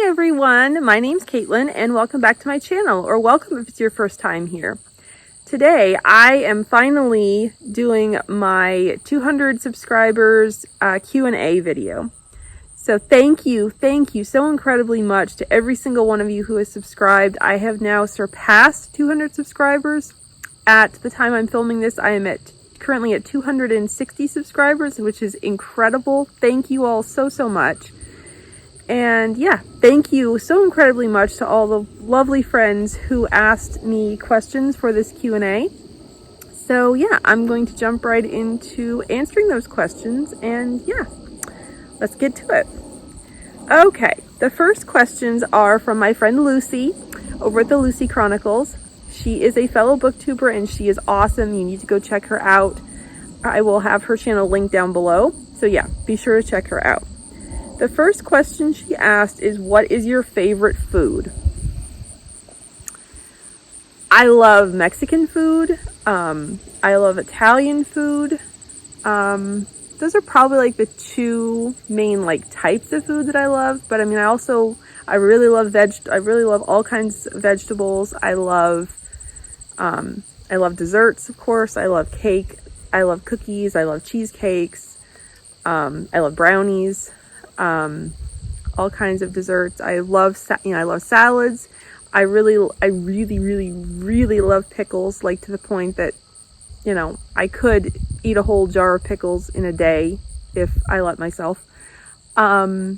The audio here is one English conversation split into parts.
everyone, my name's Caitlyn and welcome back to my channel, or welcome if it's your first time here. Today I am finally doing my 200 subscribers Q&A video. So thank you so incredibly much to every single one of you who has subscribed. I have now surpassed 200 subscribers. At the time I'm filming this, I am currently at 260 subscribers, which is incredible. Thank you all so much. And yeah, thank you so incredibly much to all the lovely friends who asked me questions for this Q&A. So yeah, I'm going to jump right into answering those questions, and yeah, let's get to it. Okay, the first questions are from my friend Lucy over at the Lucy Chronicles. She is a fellow booktuber and she is awesome. You need to go check her out. I will have her channel linked down below. So yeah, be sure to check her out. The first question she asked is, what is your favorite food? I love Mexican food. I love Italian food. Those are probably like the two main like types of food that I love. But I mean, I really love all kinds of vegetables. I love desserts, of course. I love cake. I love cookies. I love cheesecakes. I love brownies. All kinds of desserts. I love salads. I really love pickles, like to the point that, I could eat a whole jar of pickles in a day if I let myself. Yeah,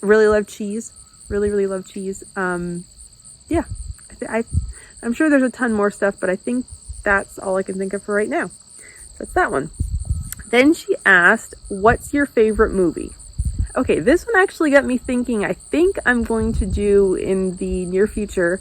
really love cheese. Really love cheese. Yeah, I'm sure there's a ton more stuff, but I think that's all I can think of for right now. That's that one. Then she asked, what's your favorite movie? Okay, this one actually got me thinking. I think I'm going to do in the near future,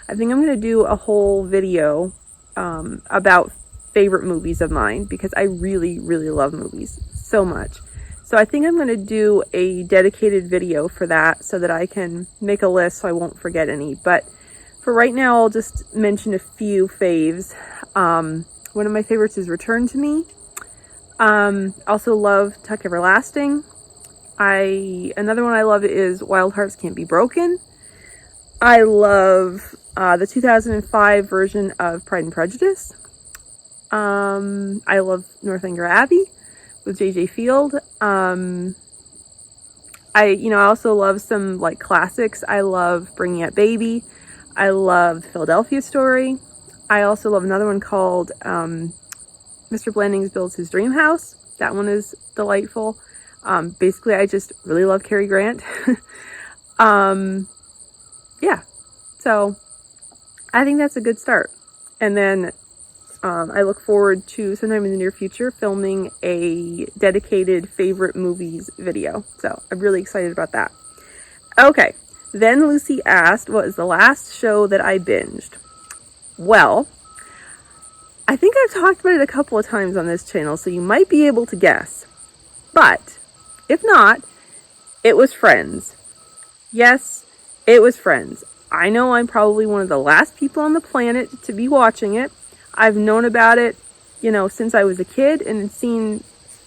I think I'm going to do a whole video about favorite movies of mine, because I really love movies so much. So I think I'm going to do a dedicated video for that so that I can make a list so I won't forget any. But for right now, I'll just mention a few faves. One of my favorites is Return to Me. Also love Tuck Everlasting. Another one I love is Wild Hearts Can't Be Broken. I love the 2005 version of Pride and Prejudice. I love Northanger Abbey with J.J. Field. I also love some like classics. I love Bringing Up Baby. I love The Philadelphia Story. I also love another one called Mr. Blandings Builds His Dream House. That one is delightful. Basically, I just really love Cary Grant. Yeah, so I think that's a good start. And then I look forward to sometime in the near future filming a dedicated favorite movies video. So I'm really excited about that. Okay, then Lucy asked, what was the last show that I binged? Well, I think I've talked about it a couple of times on this channel, so you might be able to guess. But if not, it was Friends. Yes, it was Friends. I know I'm probably one of the last people on the planet to be watching it. I've known about it, since I was a kid, and seen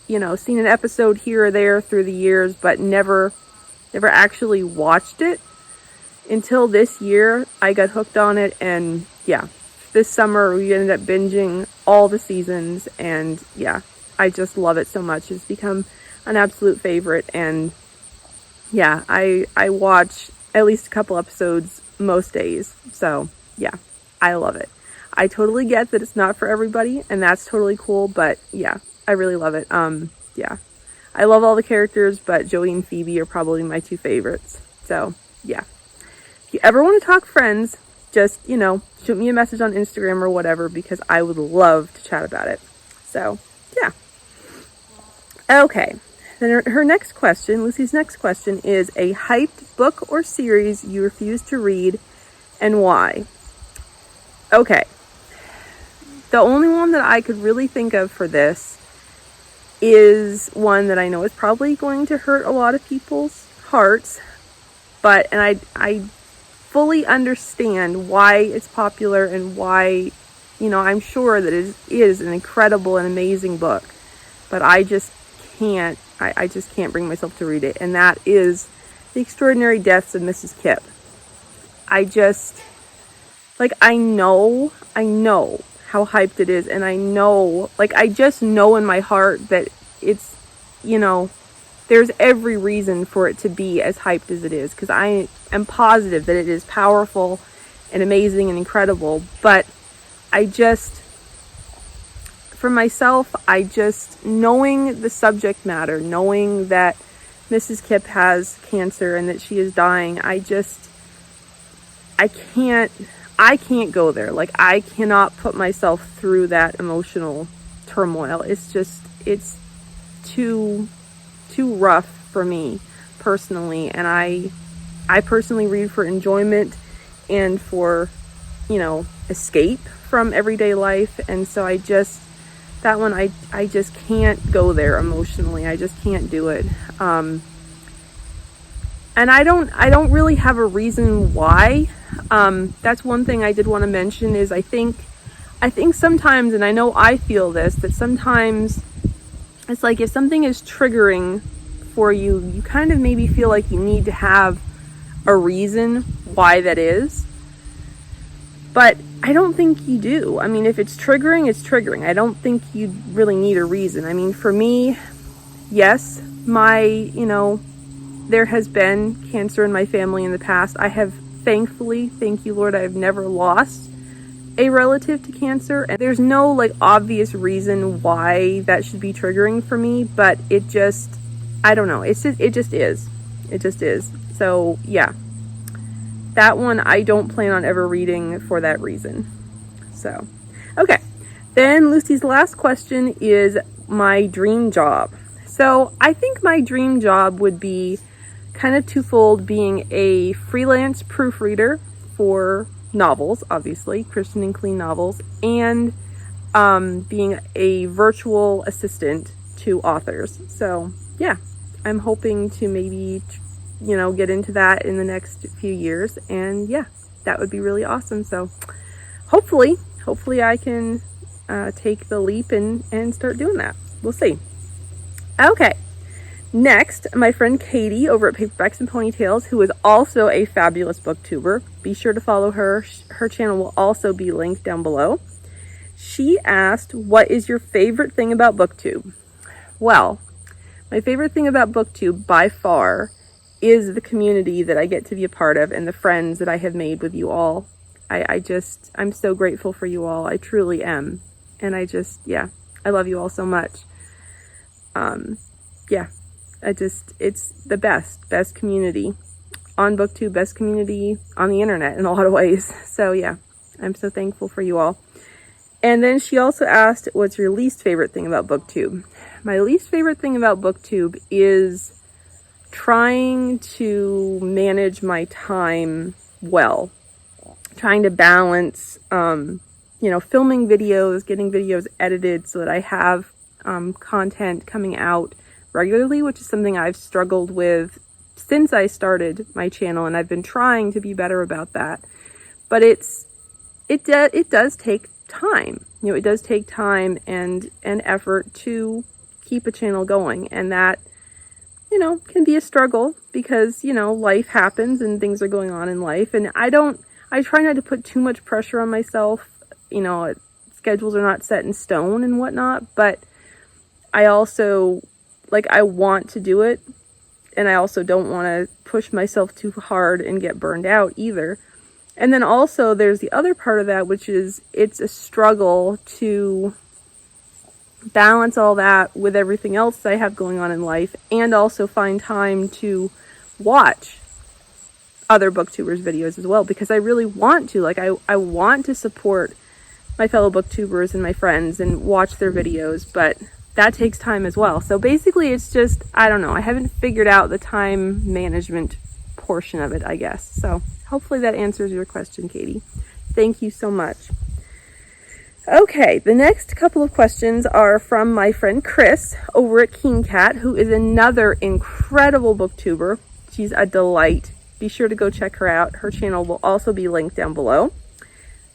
an episode here or there through the years, but never actually watched it until this year. I got hooked on it, and yeah. This summer we ended up binging all the seasons, and yeah, I just love it so much. It's become an absolute favorite, and yeah, I watch at least a couple episodes most days. So yeah, I love it. I totally get that it's not for everybody, and that's totally cool, but yeah, I really love it. Yeah, I love all the characters, but Joey and Phoebe are probably my two favorites. So yeah, if you ever want to talk Friends, just, shoot me a message on Instagram or whatever, because I would love to chat about it. So, yeah. Okay. Then her next question, Lucy's next question, is a hyped book or series you refuse to read, and why? Okay. The only one that I could really think of for this is one that I know is probably going to hurt a lot of people's hearts, and I fully understand why it's popular and why, I'm sure that it is an incredible and amazing book, but I just can't bring myself to read it. And that is The Extraordinary Deaths of Mrs. Kipp. I just, like, I know how hyped it is, and I know, like, I just know in my heart that it's, you know, there's every reason for it to be as hyped as it is, because I am positive that it is powerful and amazing and incredible. But I just, for myself, I just, knowing the subject matter, knowing that Mrs. Kipp has cancer and that she is dying, I can't go there. Like, I cannot put myself through that emotional turmoil. It's just, it's too rough for me personally. And I personally read for enjoyment and for, you know, escape from everyday life. And so that one, I just can't go there emotionally. I just can't do it. And I don't really have a reason why. That's one thing I did want to mention is I think sometimes, and I know I feel this, that sometimes it's like if something is triggering for you, you kind of maybe feel like you need to have a reason why that is. But I don't think you do. I mean, if it's triggering, it's triggering. I don't think you really need a reason. I mean, for me, yes, there has been cancer in my family in the past. I have, thankfully, thank you, Lord, I've never lost a relative to cancer. And there's no, like, obvious reason why that should be triggering for me, but it just, I don't know. It just is. It just is. So, yeah. That one I don't plan on ever reading for that reason. So, okay. Then Lucy's last question is my dream job. So, I think my dream job would be kind of twofold, being a freelance proofreader for novels, obviously, Christian and clean novels, and being a virtual assistant to authors. So, yeah, I'm hoping to maybe, get into that in the next few years. And yeah, that would be really awesome. So hopefully I can take the leap and start doing that. We'll see. Okay. Next, my friend Katie over at Paperbacks and Ponytails, who is also a fabulous booktuber. Be sure to follow her. Her channel will also be linked down below. She asked, what is your favorite thing about BookTube? Well, my favorite thing about BookTube by far is the community that I get to be a part of and the friends that I have made with you all. I'm so grateful for you all. I truly am. And I love you all so much. It's the best community on BookTube, best community on the internet in a lot of ways. So yeah, I'm so thankful for you all. And then she also asked, what's your least favorite thing about BookTube? My least favorite thing about BookTube is trying to manage my time well. Trying to balance, filming videos, getting videos edited so that I have content coming out regularly, which is something I've struggled with since I started my channel, and I've been trying to be better about that. But it does take time. It does take time and effort to keep a channel going, and that can be a struggle because life happens and things are going on in life, and I try not to put too much pressure on myself. Schedules are not set in stone and whatnot, but I also I want to do it, and I also don't want to push myself too hard and get burned out either. And then also there's the other part of that, which is it's a struggle to balance all that with everything else that I have going on in life, and also find time to watch other booktubers videos as well, because I really want to. I want to support my fellow booktubers and my friends and watch their videos, but that takes time as well. So basically it's just, I don't know, I haven't figured out the time management portion of it, I guess. So hopefully that answers your question, Katie. Thank you so much. Okay, the next couple of questions are from my friend Chris over at Keen Cat, who is another incredible booktuber. She's a delight. Be sure to go check her out. Her channel will also be linked down below.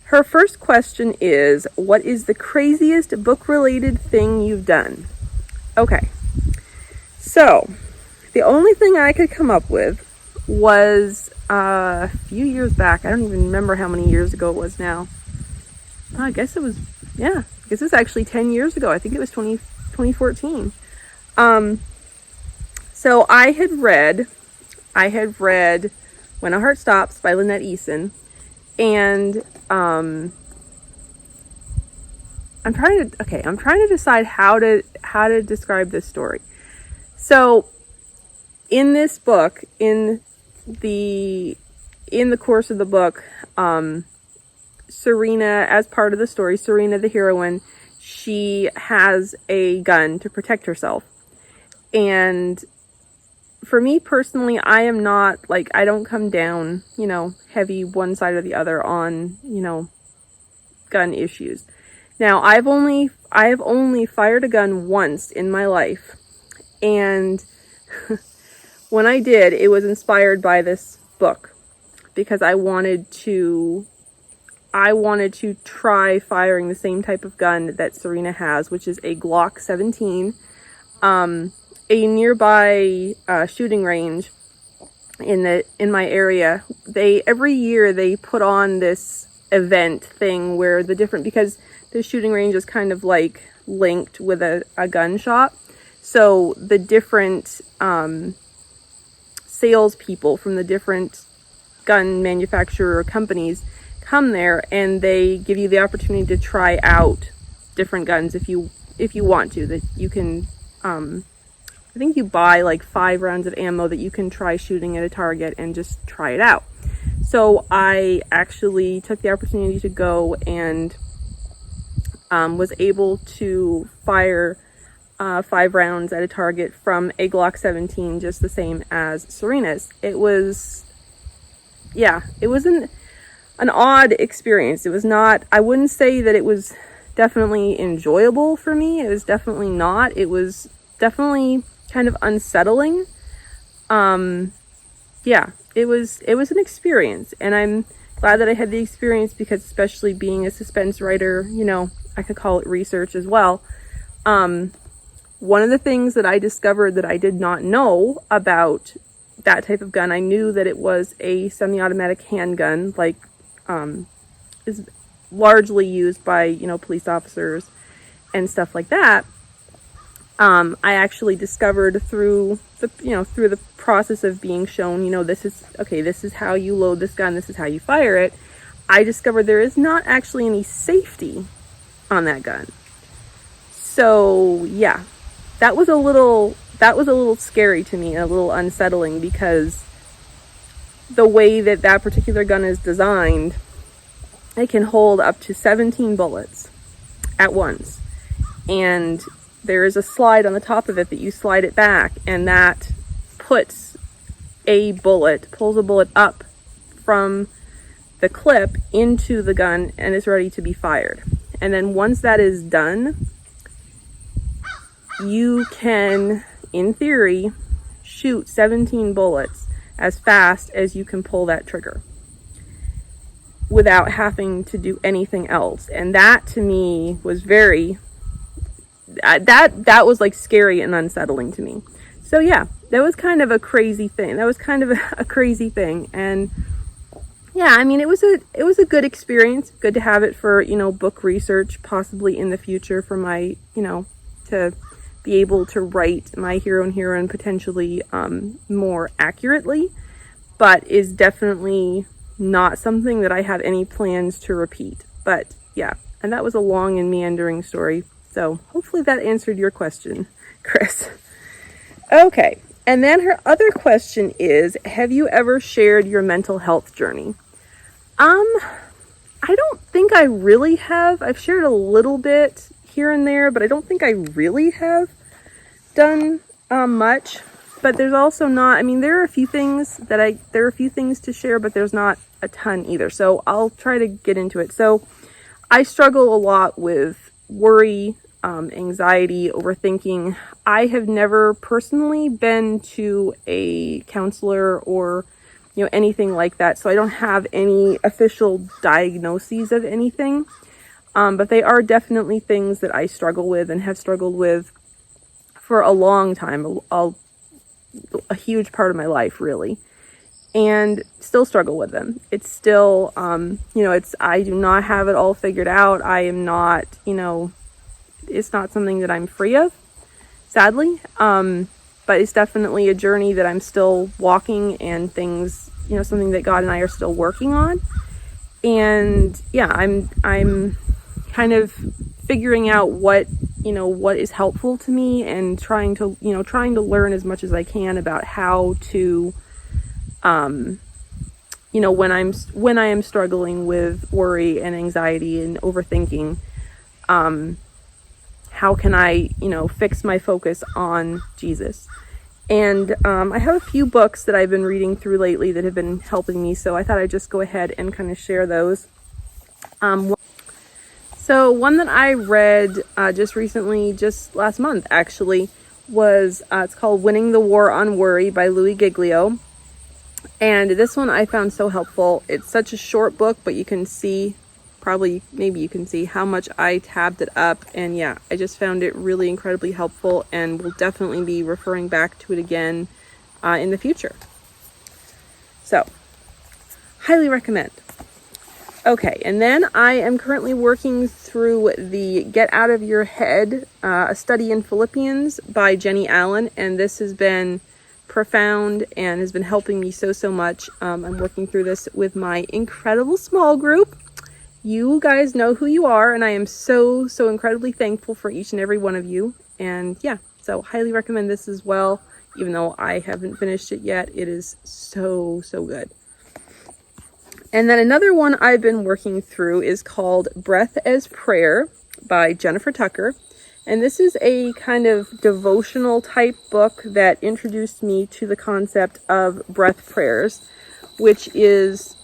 Her first question is, what is the craziest book-related thing you've done? Okay, so the only thing I could come up with was a few years back. I don't even remember how many years ago it was now. I guess it was actually 10 years ago. I think it was 2014. So I had read When a Heart Stops by Lynette Eason, and I'm trying to decide how to describe this story. So in this book, in the course of the book, Serena, as part of the story, Serena, the heroine, she has a gun to protect herself. And for me personally, I am not, I don't come down, heavy one side or the other on, gun issues. Now, I have only fired a gun once in my life. And when I did, it was inspired by this book, because I wanted to try firing the same type of gun that Serena has, which is a Glock 17. A nearby shooting range in my area, every year they put on this event thing where because the shooting range is kind of linked with a gun shop. So the different salespeople from the different gun manufacturer companies come there, and they give you the opportunity to try out different guns if you want to. That you can, I think you buy 5 rounds of ammo that you can try shooting at a target and just try it out. So I actually took the opportunity to go and was able to fire 5 rounds at a target from a Glock 17, just the same as Serena's. It was an odd experience. It was not, I wouldn't say that it was definitely enjoyable for me. It was definitely not. It was definitely kind of unsettling. It was an experience, and I'm glad that I had the experience, because especially being a suspense writer, I could call it research as well. One of the things that I discovered that I did not know about that type of gun, I knew that it was a semi-automatic handgun, is largely used by, police officers and stuff like that. I actually discovered through the process of being shown, this is how you load this gun, this is how you fire it. I discovered there is not actually any safety on that gun. So yeah, that was a little scary to me, and a little unsettling, because the way that particular gun is designed, it can hold up to 17 bullets at once. And there is a slide on the top of it that you slide it back, and that pulls a bullet up from the clip into the gun, and is ready to be fired. And then once that is done, you can, in theory, shoot 17 bullets as fast as you can pull that trigger without having to do anything else. And that to me was very, that was scary and unsettling to me. So yeah, that was kind of a crazy thing. And yeah, I mean, it was a good experience. Good to have it for, book research, possibly in the future, for my, to be able to write my hero and heroine potentially more accurately, but is definitely not something that I have any plans to repeat. But yeah, and that was a long and meandering story. So hopefully that answered your question, Chris. Okay, and then her other question is, have you ever shared your mental health journey? I don't think I really have. I've shared a little bit here and there, but I don't think I really have done much. But there's also not, I mean, there are a few things to share, but there's not a ton either. So I'll try to get into it. So I struggle a lot with worry, anxiety, overthinking. I have never personally been to a counselor or, anything like that. So I don't have any official diagnoses of anything. But they are definitely things that I struggle with and have struggled with for a long time, a huge part of my life, really. and still struggle with them. It's still, I do not have it all figured out. I am not, it's not something that I'm free of, sadly. But it's definitely a journey that I'm still walking, and things, something that God and I are still working on. And yeah, I'm kind of figuring out what is helpful to me, and trying to learn as much as I can about how to, when I am struggling with worry and anxiety and overthinking, how can I, fix my focus on Jesus? And I have a few books that I've been reading through lately that have been helping me, so I thought I'd just go ahead and kind of share those. So one that I read just recently, just last month actually, was it's called Winning the War on Worry by Louie Giglio. And this one I found so helpful. It's such a short book, but you can see, maybe you can see how much I tabbed it up. And yeah, I just found it really incredibly helpful, and will definitely be referring back to it again in the future. So, highly recommend. Okay, and then I am currently working through the Get Out of Your Head, A Study in Philippians by Jennie Allen, and this has been profound and has been helping me so much. I'm working through this with my incredible small group. You guys know who you are, and I am so incredibly thankful for each and every one of you. And yeah, so highly recommend this as well. Even though I haven't finished it yet, it is so good. And then another one I've been working through is called Breath as Prayer by Jennifer Tucker. And this is a kind of devotional type book that introduced me to the concept of breath prayers, which is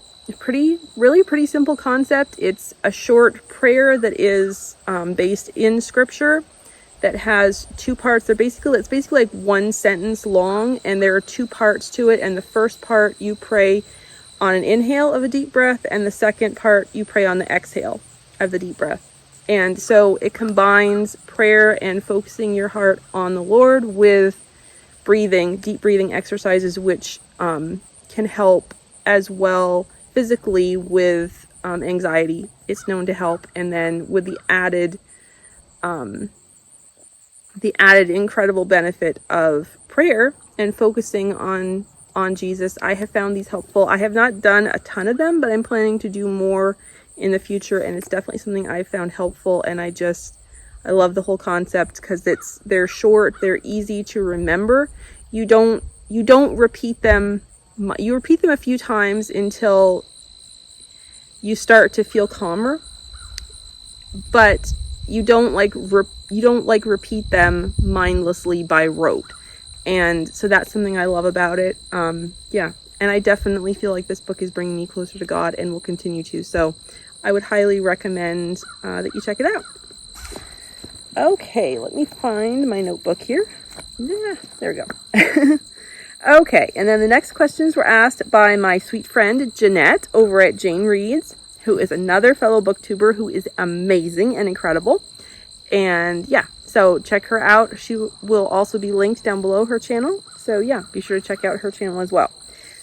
really pretty simple concept. It's a short prayer that is based in scripture, that has two parts. It's basically like one sentence long, and there are two parts to it. And the first part you pray on an inhale of a deep breath, and the second part you pray on the exhale of the deep breath. And so it combines prayer and focusing your heart on the Lord with deep breathing exercises, which can help as well physically with anxiety. It's known to help. And then with the added incredible benefit of prayer and focusing on Jesus, I have found these helpful. I have not done a ton of them, but I'm planning to do more in the future, and it's definitely something I've found helpful. And I love the whole concept because they're short, they're easy to remember. You don't repeat them. You repeat them a few times until you start to feel calmer, but you don't repeat them mindlessly by rote. And so that's something I love about it. Yeah. And I definitely feel like this book is bringing me closer to God, and will continue to. So I would highly recommend that you check it out. Okay, let me find my notebook here. Yeah, there we go. Okay, and then the next questions were asked by my sweet friend Jeanette over at Jane Reads, who is another fellow booktuber who is amazing and incredible. And yeah, so check her out. She will also be linked down below, her channel. So yeah, be sure to check out her channel as well.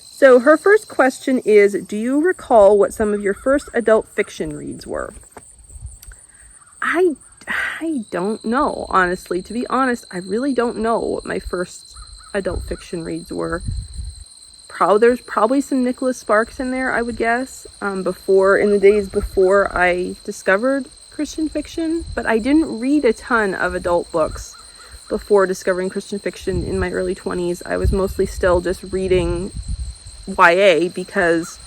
So her first question is, do you recall what some of your first adult fiction reads were? I don't know, honestly. To be honest, I really don't know what my first adult fiction reads were. There's probably some Nicholas Sparks in there, I would guess, in the days before I discovered Christian fiction. But I didn't read a ton of adult books before discovering Christian fiction in my early 20s. I was mostly still just reading YA because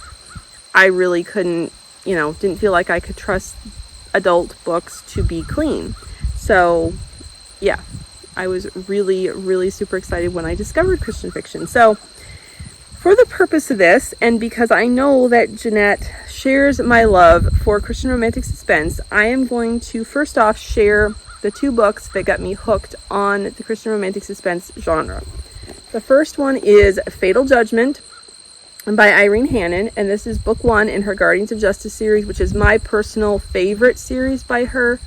I really didn't feel like I could trust adult books to be clean. So yeah, I was really, really super excited when I discovered Christian fiction. So for the purpose of this, and because I know that Jeanette shares my love for Christian romantic suspense, I am going to first off share the two books that got me hooked on the Christian romantic suspense genre. The first one is Fatal Judgment by Irene Hannon, and this is book 1 in her Guardians of Justice series, which is my personal favorite series by her.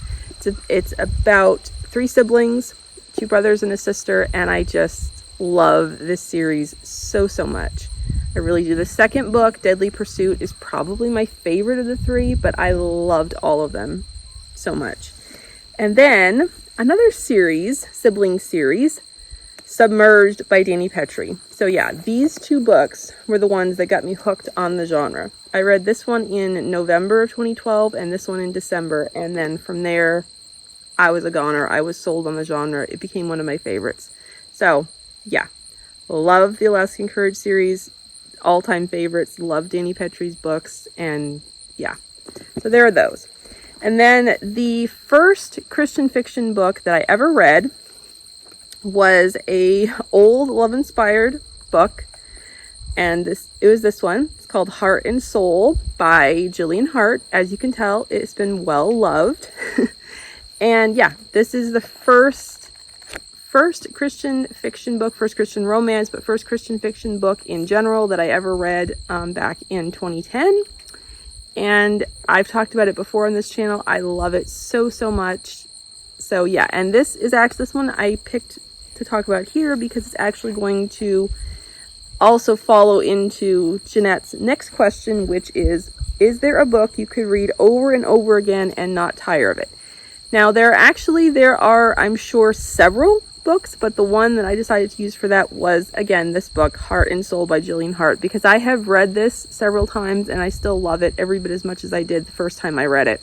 It's about 3 siblings, 2 brothers and a sister, and I just love this series so much. I really do. The second book, Deadly Pursuit, is probably my favorite of the three, but I loved all of them so much. And then another series, sibling series, Submerged by Dani Pettrey. So yeah, these two books were the ones that got me hooked on the genre. I read this one in November of 2012 and this one in December, and then from there I was a goner. I was sold on the genre. It became one of my favorites. So yeah, love the Alaskan Courage series, all-time favorites. Love Dani Pettrey's books, and yeah, so there are those. And then the first Christian fiction book that I ever read was a old love-inspired book, and it was this one. It's called Heart and Soul by Jillian Hart. As you can tell, it's been well loved. And yeah, this is the first Christian fiction book, first Christian romance, but first Christian fiction book in general that I ever read back in 2010. And I've talked about it before on this channel. I love it so much. So yeah, and this one I picked to talk about here because it's actually going to also follow into Jeanette's next question, which is there a book you could read over and over again and not tire of it? Now, there are, I'm sure, several books, but the one that I decided to use for that was, again, this book, Heart and Soul by Jillian Hart, because I have read this several times and I still love it every bit as much as I did the first time I read it.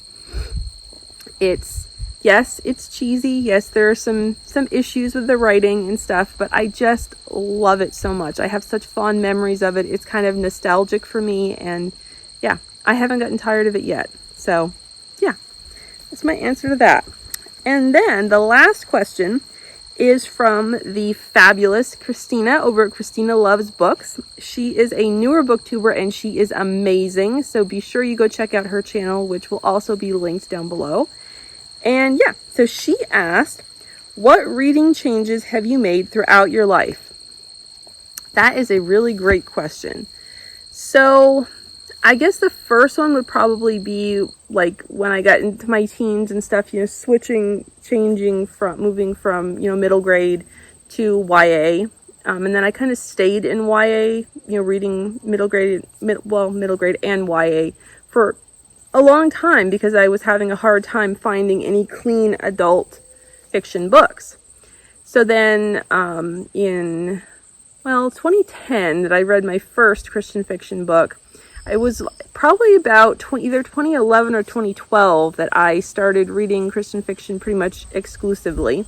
Yes, it's cheesy. Yes, there are some issues with the writing and stuff, but I just love it so much. I have such fond memories of it. It's kind of nostalgic for me, and yeah, I haven't gotten tired of it yet. So yeah, that's my answer to that. And then the last question is from the fabulous Kristina over at Kristina Loves Books. She is a newer booktuber and she is amazing. So be sure you go check out her channel, which will also be linked down below. And yeah, so she asked, what reading changes have you made throughout your life? That is a really great question. So I guess the first one would probably be like when I got into my teens and stuff, you know, moving from, you know, middle grade to YA. And then I kind of stayed in YA, you know, reading middle grade and YA for a long time because I was having a hard time finding any clean adult fiction books. So then in 2010 that I read my first Christian fiction book. It was probably about either 2011 or 2012 that I started reading Christian fiction pretty much exclusively.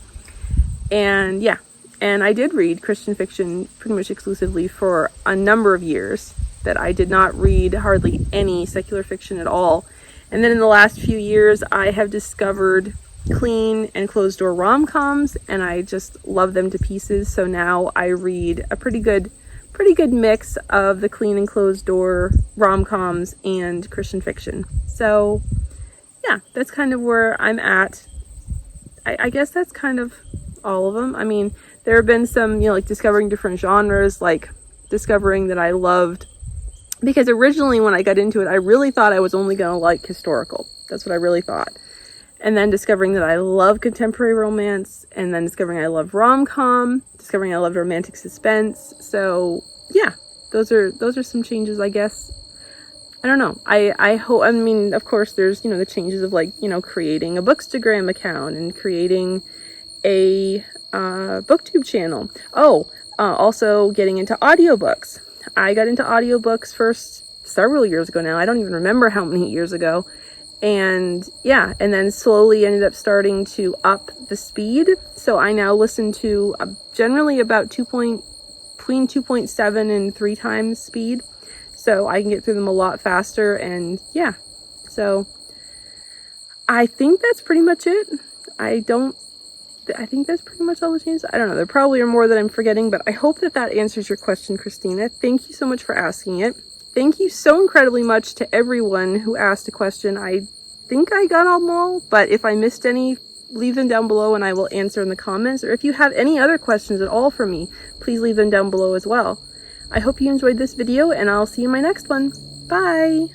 And yeah, and I did read Christian fiction pretty much exclusively for a number of years that I did not read hardly any secular fiction at all. And then in the last few years, I have discovered clean and closed door rom-coms, and I just love them to pieces. So now I read a pretty good mix of the clean and closed door rom-coms and Christian fiction. So yeah, that's kind of where I'm at. I guess that's kind of all of them. I mean, there have been some, you know, like discovering different genres, like discovering that I loved, because originally when I got into it, I really thought I was only going to like historical. That's what I really thought. And then discovering that I love contemporary romance, and then discovering I love rom-com, discovering I love romantic suspense. So yeah, those are some changes, I guess. I don't know. I hope, I mean, of course there's, you know, the changes of like, you know, creating a Bookstagram account and creating a booktube channel. Also getting into audiobooks. I got into audiobooks first several years ago now. I don't even remember how many years ago. And yeah, and then slowly ended up starting to up the speed. So I now listen to generally about between 2.7 and 3 times speed. So I can get through them a lot faster. And yeah, so I think that's pretty much it. I think that's pretty much all the changes. I don't know. There probably are more that I'm forgetting, but I hope that answers your question, Kristina. Thank you so much for asking it. Thank you so incredibly much to everyone who asked a question. I think I got them all, but if I missed any, leave them down below and I will answer in the comments. Or if you have any other questions at all for me, please leave them down below as well. I hope you enjoyed this video, and I'll see you in my next one. Bye!